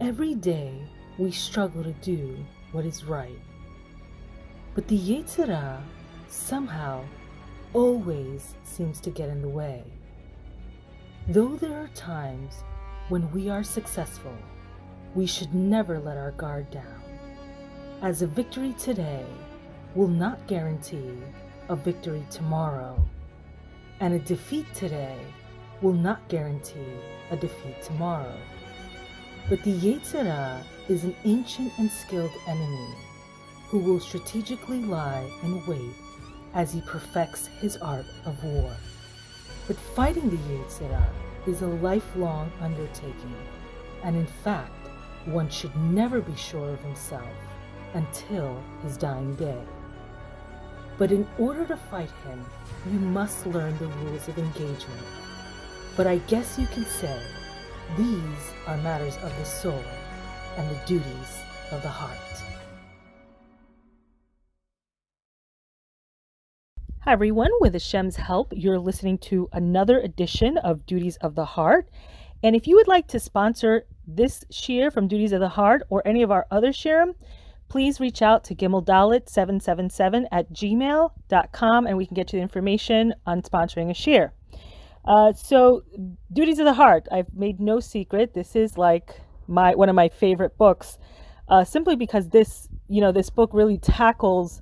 Every day we struggle to do what is right. But the Yetzer Hara somehow always seems to get in the way. Though there are times when we are successful, we should never let our guard down, as a victory today will not guarantee a victory tomorrow, and a defeat today will not guarantee a defeat tomorrow. But the Yetzer Hara is an ancient and skilled enemy who will strategically lie in wait as he perfects his art of war. But fighting the Yetzer Hara is a lifelong undertaking, and in fact, one should never be sure of himself until his dying day. But in order to fight him, you must learn the rules of engagement. But I guess you can say these are matters of the soul and the duties of the heart. Hi everyone, with Hashem's help, you're listening to another edition of Duties of the Heart. And if you would like to sponsor this shir from Duties of the Heart or any of our other shirim, please reach out to gimeldalit777@gmail.com and we can get you the information on sponsoring a shir. So Duties of the Heart, I've made no secret. This is like one of my favorite books, simply because this book really tackles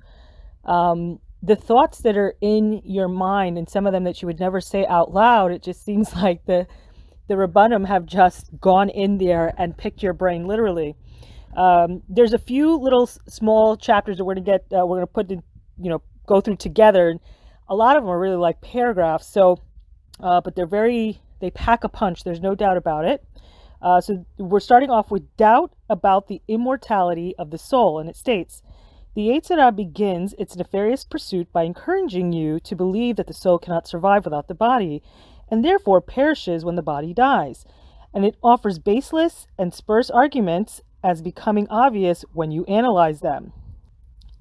the thoughts that are in your mind, and some of them that you would never say out loud. It just seems like the Rabbanim have just gone in there and picked your brain literally. There's a few little small chapters that we're going to put in, go through together. And a lot of them are really like paragraphs. So, but they pack a punch. There's no doubt about it. So we're starting off with doubt about the immortality of the soul. And it states, the Yetzer Hara begins its nefarious pursuit by encouraging you to believe that the soul cannot survive without the body, and therefore perishes when the body dies. And it offers baseless and spurious arguments as becoming obvious when you analyze them.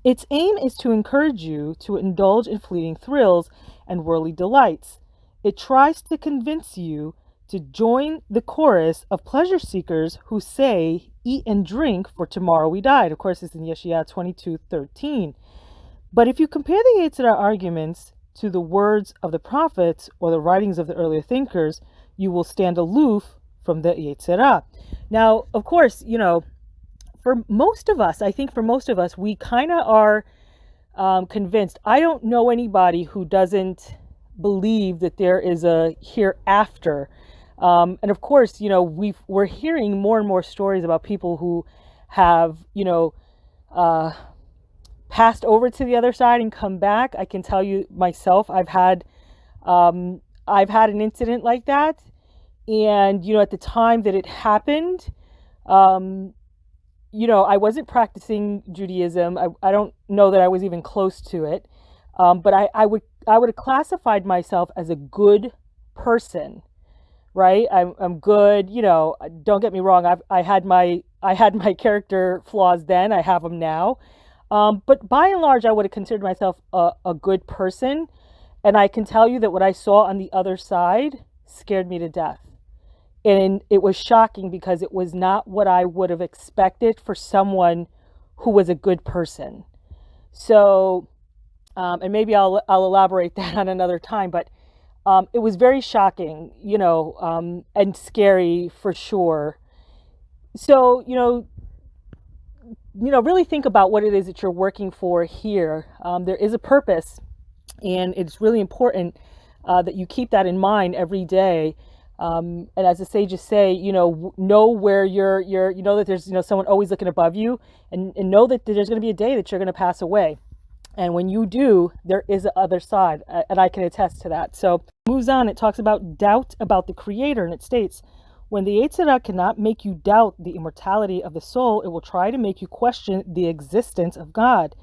Its aim is to encourage you to indulge in fleeting thrills and worldly delights. It tries to convince you to join the chorus of pleasure seekers who say, "Eat and drink, for tomorrow we die." Of course, it's in Yeshaya 22:13. But if you compare the Yetzer Hara arguments to the words of the prophets or the writings of the earlier thinkers, you will stand aloof from the Yetzer Hara. Now, of course, for most of us, we kind of are convinced. I don't know anybody who doesn't believe that there is a hereafter. And of course, we're hearing more and more stories about people who have, passed over to the other side and come back. I can tell you myself, I've had an incident like that. And, at the time that it happened, I wasn't practicing Judaism. I don't know that I was even close to it. But I would have classified myself as a good person. Right? I'm good. Don't get me wrong. I had my character flaws then. I have them now. But by and large, I would have considered myself a good person. And I can tell you that what I saw on the other side scared me to death. And it was shocking because it was not what I would have expected for someone who was a good person. So, and maybe I'll elaborate that on another time, but it was very shocking, and scary for sure. So, really think about what it is that you're working for here. There is a purpose, and it's really important that you keep that in mind every day. And as the sages say, know where you're, that there's, someone always looking above you, and know that there's going to be a day that you're going to pass away. And when you do, there is the other side, and I can attest to that. So moves on, it talks about doubt about the Creator, and it states, when the Yetzer Hara cannot make you doubt the immortality of the soul, it will try to make you question the existence of God.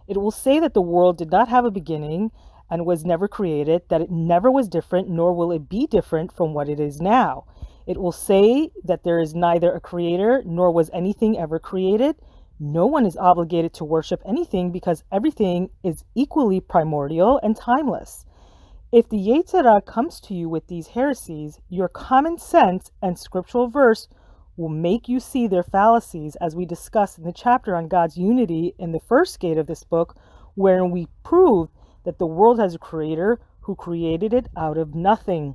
It will say that the world did not have a beginning and was never created, that it never was different, nor will it be different from what it is now. It will say that there is neither a creator, nor was anything ever created. No one is obligated to worship anything because everything is equally primordial and timeless. If the Yetzer Hara comes to you with these heresies, your common sense and scriptural verse will make you see their fallacies, as we discussed in the chapter on God's unity in the first gate of this book, wherein we prove that the world has a creator who created it out of nothing.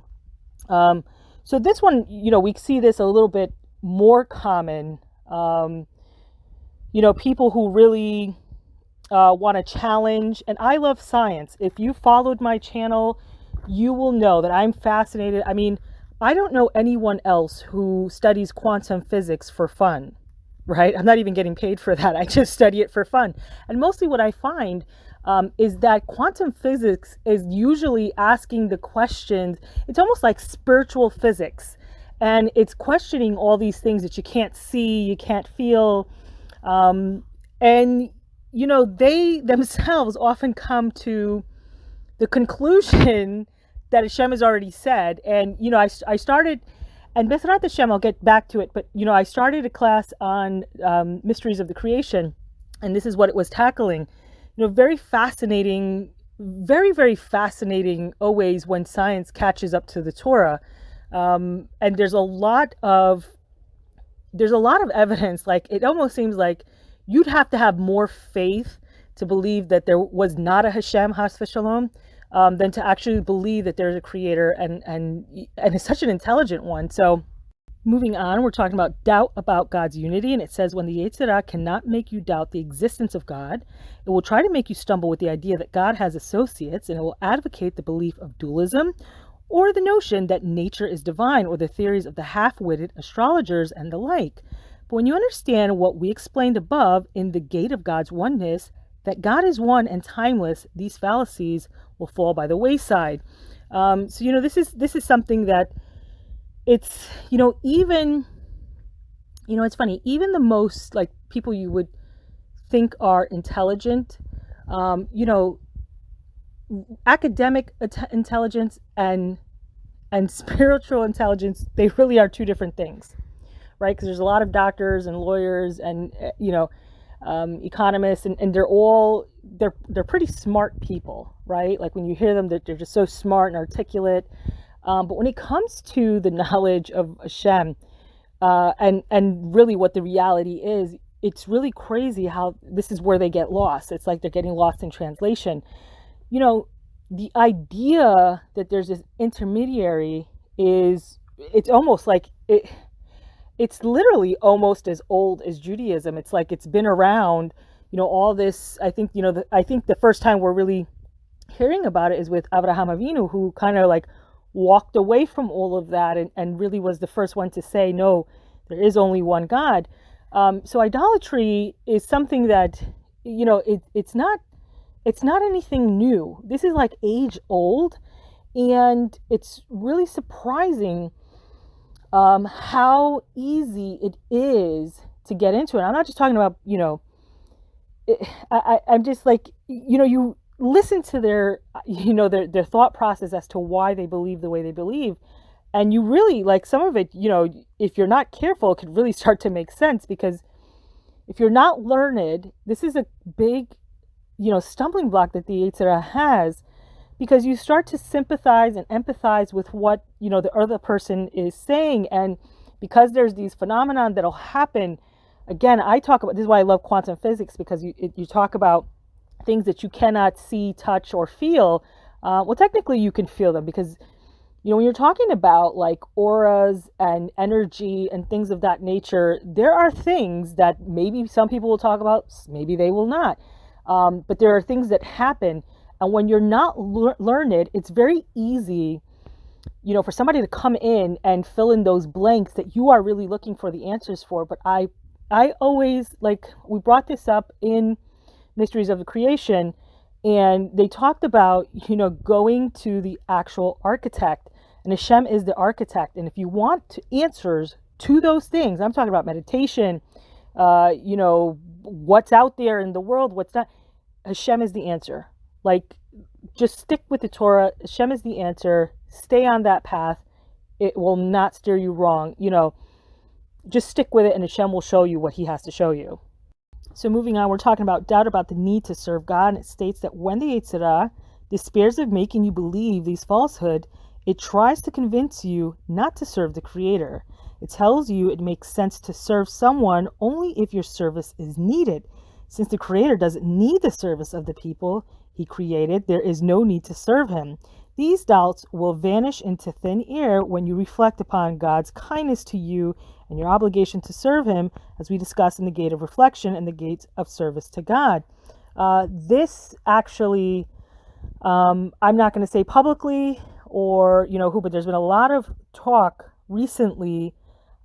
So this one, we see this a little bit more common. People who really want to challenge, and I love science. If you followed my channel, you will know that I'm fascinated. I mean, I don't know anyone else who studies quantum physics for fun, right? I'm not even getting paid for that. I just study it for fun. And mostly what I find is that quantum physics is usually asking the questions. It's almost like spiritual physics. And it's questioning all these things that you can't see, you can't feel. They themselves often come to the conclusion that Hashem has already said. And, I started, and B'ezrat Hashem, I'll get back to it, but, I started a class on mysteries of the creation, and this is what it was tackling. Very fascinating, very, very fascinating always when science catches up to the Torah. And there's a lot of evidence. Like, it almost seems like you'd have to have more faith to believe that there was not a Hashem, Has v'Shalom, than to actually believe that there's a creator, and it's such an intelligent one. So moving on, we're talking about doubt about God's unity, and it says, when the Yetzer Hara cannot make you doubt the existence of God, it will try to make you stumble with the idea that God has associates, and it will advocate the belief of dualism, or the notion that nature is divine, or the theories of the half-witted astrologers and the like. But when you understand what we explained above in the gate of God's oneness, that God is one and timeless, these fallacies will fall by the wayside. This is something that it's, even, it's funny, even the most, like, people you would think are intelligent, academic intelligence and spiritual intelligence, they really are two different things, right? Because there's a lot of doctors and lawyers and economists, and they're pretty smart people, right? Like, when you hear them, they're just so smart and articulate. But when it comes to the knowledge of Hashem, and really what the reality is, it's really crazy how this is where they get lost. It's like they're getting lost in translation. The idea that there's this intermediary it's almost like it's literally almost as old as Judaism. It's like it's been around, all this. I think, I think the first time we're really hearing about it is with Abraham Avinu, who kind of like walked away from all of that and really was the first one to say, no, there is only one God. So idolatry is something that, it's not anything new. This is like age old, and it's really surprising how easy it is to get into it. I'm not just talking about, I'm just like, you listen to their thought process as to why they believe the way they believe. And you really, like, some of it, if you're not careful, it could really start to make sense, because if you're not learned, this is a big, stumbling block that the Yetzer Hara has, because you start to sympathize and empathize with what, the other person is saying. And because there's these phenomena that'll happen, again, I talk about, this is why I love quantum physics, because you talk about things that you cannot see, touch, or feel. Well, technically you can feel them, because, when you're talking about like auras and energy and things of that nature, there are things that maybe some people will talk about, maybe they will not. But there are things that happen. And when you're not learned, it's very easy, for somebody to come in and fill in those blanks that you are really looking for the answers for. But I always, like, we brought this up in Mysteries of the Creation, and they talked about, going to the actual architect, and Hashem is the architect. And if you want answers to those things, I'm talking about meditation, what's out there in the world, what's not, Hashem is the answer. Like, just stick with the Torah. Hashem is the answer. Stay on that path. It will not steer you wrong. Just stick with it, and Hashem will show you what he has to show you. So moving on, we're talking about doubt about the need to serve God. And it states that when the Yetzer Hara despairs of making you believe these falsehoods, it tries to convince you not to serve the Creator. It tells you it makes sense to serve someone only if your service is needed. Since the Creator doesn't need the service of the people He created, there is no need to serve Him. These doubts will vanish into thin air when you reflect upon God's kindness to you and your obligation to serve Him, as we discussed in the gate of reflection and the gate of service to God. This actually, I'm not going to say publicly or who, but there's been a lot of talk recently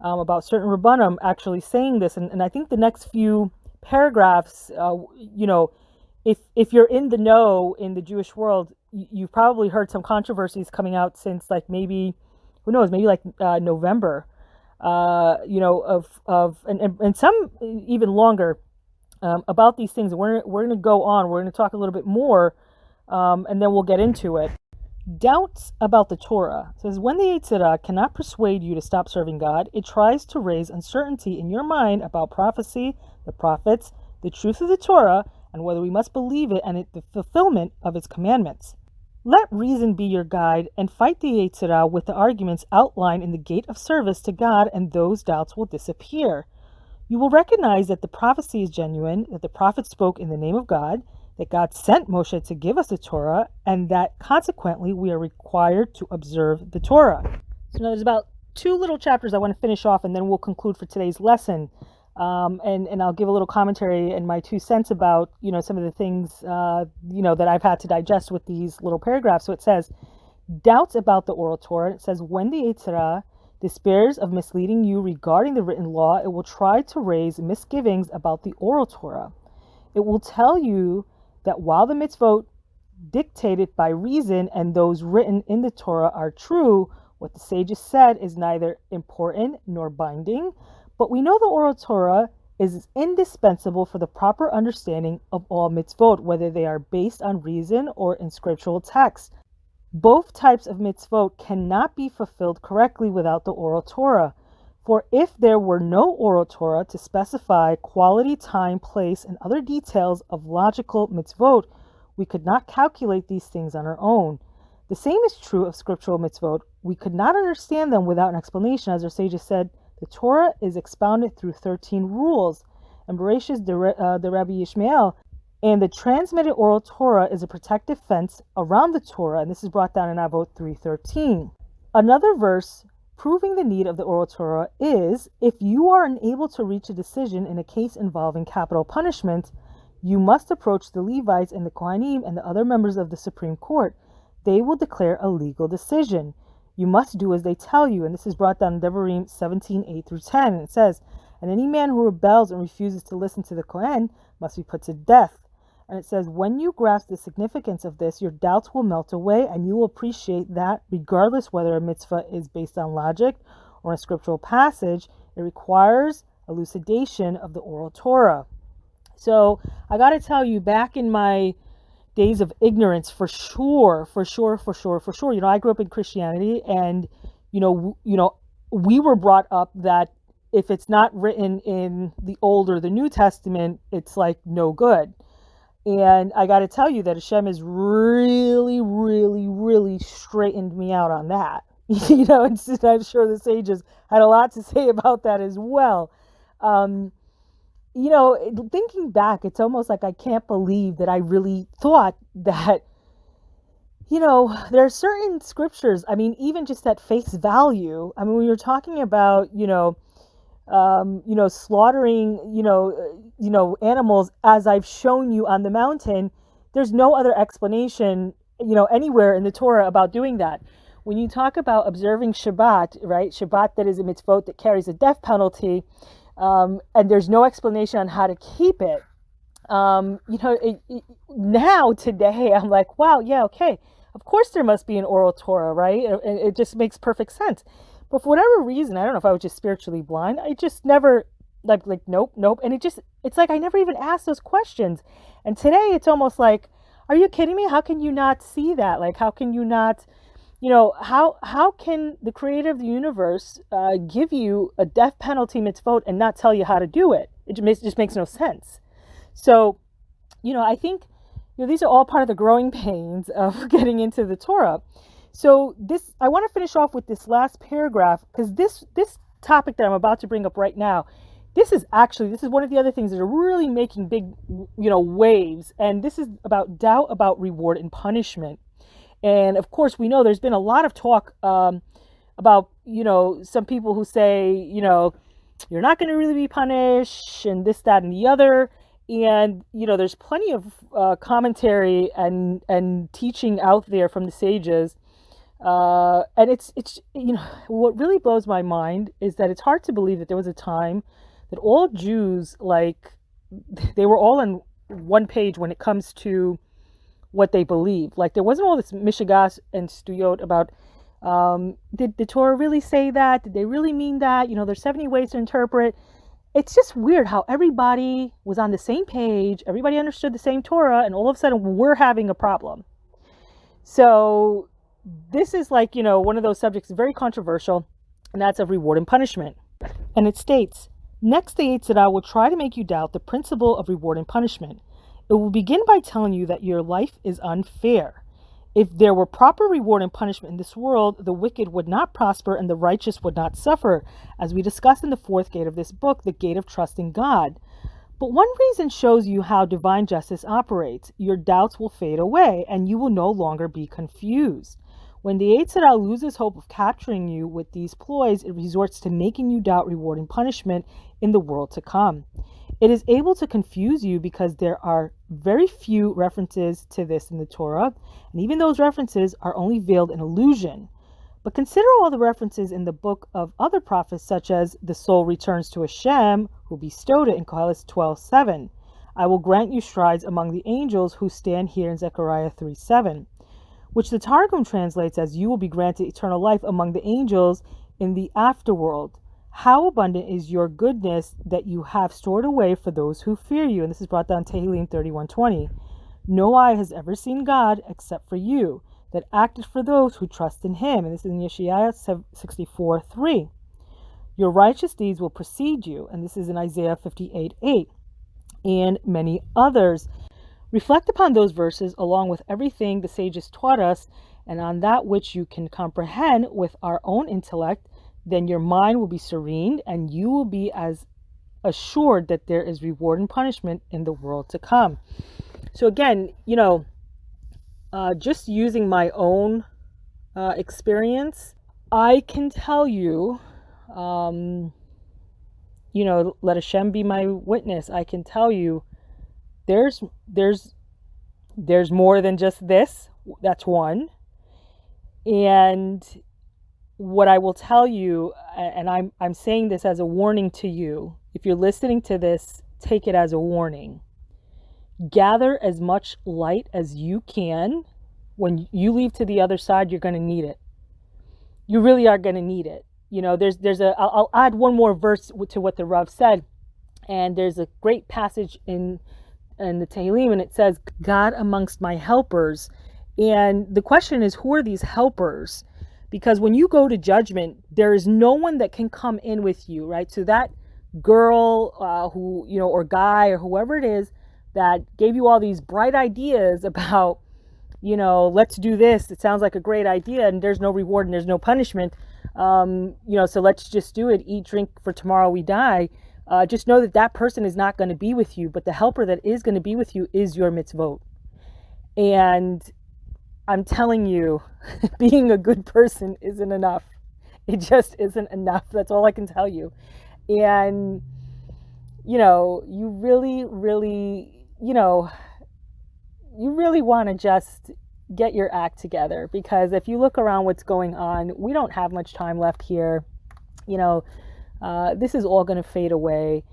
about certain Rabbanim actually saying this, and I think the next few paragraphs, if you're in the know in the Jewish world, you've probably heard some controversies coming out since like maybe, who knows, maybe like November, and some even longer about these things. We're going to go on. We're going to talk a little bit more, and then we'll get into it. Doubts about the Torah. It says, when the Yetzirah cannot persuade you to stop serving God, it tries to raise uncertainty in your mind about prophecy, the prophets, the truth of the Torah, and whether we must believe it and the fulfillment of its commandments. Let reason be your guide and fight the Yetzirah with the arguments outlined in the gate of service to God, and those doubts will disappear. You will recognize that the prophecy is genuine, that the prophet spoke in the name of God, that God sent Moshe to give us the Torah, and that consequently we are required to observe the Torah. So now there's about 2 little chapters I want to finish off, and then we'll conclude for today's lesson. And I'll give a little commentary and my 2 cents about, some of the things, that I've had to digest with these little paragraphs. So it says, doubts about the oral Torah. It says, when the Yetzirah despairs of misleading you regarding the written law, it will try to raise misgivings about the oral Torah. It will tell you that while the mitzvot dictated by reason and those written in the Torah are true, what the sages said is neither important nor binding, but we know the oral Torah is indispensable for the proper understanding of all mitzvot, whether they are based on reason or in scriptural text. Both types of mitzvot cannot be fulfilled correctly without the oral Torah. For if there were no oral Torah to specify quality, time, place, and other details of logical mitzvot, we could not calculate these things on our own. The same is true of scriptural mitzvot. We could not understand them without an explanation. As our sages said, the Torah is expounded through 13 rules. And Bereshis, the Rabbi Yishmael, and the transmitted oral Torah is a protective fence around the Torah, and this is brought down in Avot 3:13. Another verse proving the need of the oral Torah is, if you are unable to reach a decision in a case involving capital punishment, you must approach the Levites and the Kohanim and the other members of the Supreme Court. They will declare a legal decision. You must do as they tell you, and this is brought down in Devarim 17:8-10, and it says, and any man who rebels and refuses to listen to the Kohen must be put to death. And it says, when you grasp the significance of this, your doubts will melt away, and you will appreciate that regardless whether a mitzvah is based on logic or a scriptural passage, it requires elucidation of the oral Torah. So I got to tell you, back in my days of ignorance, for sure, I grew up in Christianity, and we were brought up that if it's not written in the Old or the New Testament, it's like no good. And I got to tell you that Hashem has really, really, really straightened me out on that. And I'm sure the sages had a lot to say about that as well. Thinking back, it's almost like I can't believe that I really thought that, there are certain scriptures, even just at face value. When you're talking about, slaughtering, animals, as I've shown you on the mountain, there's no other explanation, anywhere in the Torah about doing that. When you talk about observing Shabbat, right? Shabbat, that is a mitzvot that carries a death penalty, and there's no explanation on how to keep it. Now, today, I'm like, wow, yeah, okay. Of course there must be an oral Torah, right? It just makes perfect sense. But for whatever reason, I don't know if I was just spiritually blind, I just never, nope. And it's like I never even asked those questions. And today it's almost like, are you kidding me? How can you not see that? Like, how can you not, how can the creator of the universe give you a death penalty mitzvot and not tell you how to do it? It just makes no sense. So, I think, these are all part of the growing pains of getting into the Torah. So I want to finish off with this last paragraph, because this topic that I'm about to bring up right now, this is one of the other things that are really making big, waves. And this is about doubt about reward and punishment. And of course, we know there's been a lot of talk about, some people who say, you're not going to really be punished and this, that, and the other. And, there's plenty of commentary and teaching out there from the sages. And it's, what really blows my mind is that it's hard to believe that there was a time that all Jews, like, they were all on one page when it comes to what they believe. Like, there wasn't all this mishigas and stuyot about, did the Torah really say that? Did they really mean that? There's 70 ways to interpret. It's just weird how everybody was on the same page, everybody understood the same Torah, and all of a sudden we're having a problem. So this is like, one of those subjects very controversial, and that's of reward and punishment. And it states, next the Yetzer Hara will try to make you doubt the principle of reward and punishment. It will begin by telling you that your life is unfair. If there were proper reward and punishment in this world, the wicked would not prosper and the righteous would not suffer, as we discussed in the fourth gate of this book, the gate of trust in God. But one reason shows you how divine justice operates. Your doubts will fade away and you will no longer be confused. When the Yetzer Hara loses hope of capturing you with these ploys, it resorts to making you doubt reward and punishment in the world to come. It is able to confuse you because there are very few references to this in the Torah, and even those references are only veiled in illusion. But consider all the references in the book of other prophets, such as the soul returns to Hashem, who bestowed it in Koheles 12:7. I will grant you strides among the angels who stand here in Zechariah 3:7, which the Targum translates as you will be granted eternal life among the angels in the afterworld. How abundant is your goodness that you have stored away for those who fear you. And this is brought down Tehillim 31:20. No eye has ever seen God except for you, that acted for those who trust in him. And this is in Yeshaya 64:3. Your righteous deeds will precede you. And this is in Isaiah 58:8. And many others. Reflect upon those verses along with everything the sages taught us, and on that which you can comprehend with our own intellect, then your mind will be serene and you will be as assured that there is reward and punishment in the world to come. So again, just using my own experience, I can tell you, let Hashem be my witness. I can tell you there's more than just this. That's one. And what I will tell you, and I'm saying this as a warning to you, if you're listening to this, take it as a warning. Gather as much light as you can. When you leave to the other side, you're going to need it. You really are going to need it. I'll add one more verse to what the Rav said, and there's a great passage in the Tehillim, and it says, God amongst my helpers. And the question is, who are these helpers? Because when you go to judgment, there is no one that can come in with you, right? So that girl who, or guy or whoever it is that gave you all these bright ideas about, let's do this. It sounds like a great idea and there's no reward and there's no punishment. So let's just do it. Eat, drink, for tomorrow we die. Just know that person is not going to be with you, but the helper that is going to be with you is your mitzvot. And I'm telling you, being a good person isn't enough. It just isn't enough. That's all I can tell you. And, you really, really, you really want to just get your act together, because if you look around what's going on, we don't have much time left here. This is all going to fade away.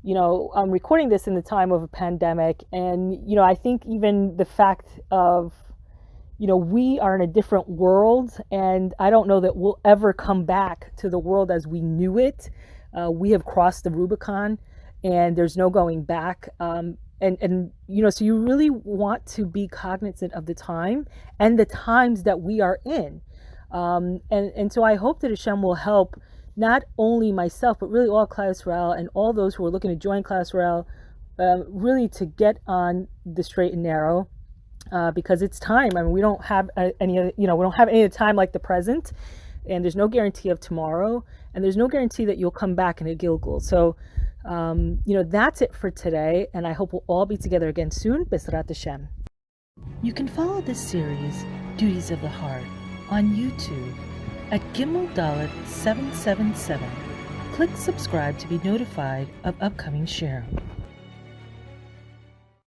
I'm recording this in the time of a pandemic. And, I think even the fact of, we are in a different world, and I don't know that we'll ever come back to the world as we knew it. We have crossed the Rubicon and there's no going back. So you really want to be cognizant of the time and the times that we are in. And so I hope that Hashem will help not only myself, but really all Klal Yisrael and all those who are looking to join Klal Yisrael, really to get on the straight and narrow. Because it's time. I mean, we don't have any of the time like the present. and there's no guarantee of tomorrow, and there's no guarantee that you'll come back in a Gilgul. So, that's it for today, and I hope we'll all be together again soon. B'ezrat Hashem. You can follow this series, Duties of the Heart, on YouTube at Gimel Dalet 777. Click subscribe to be notified of upcoming share.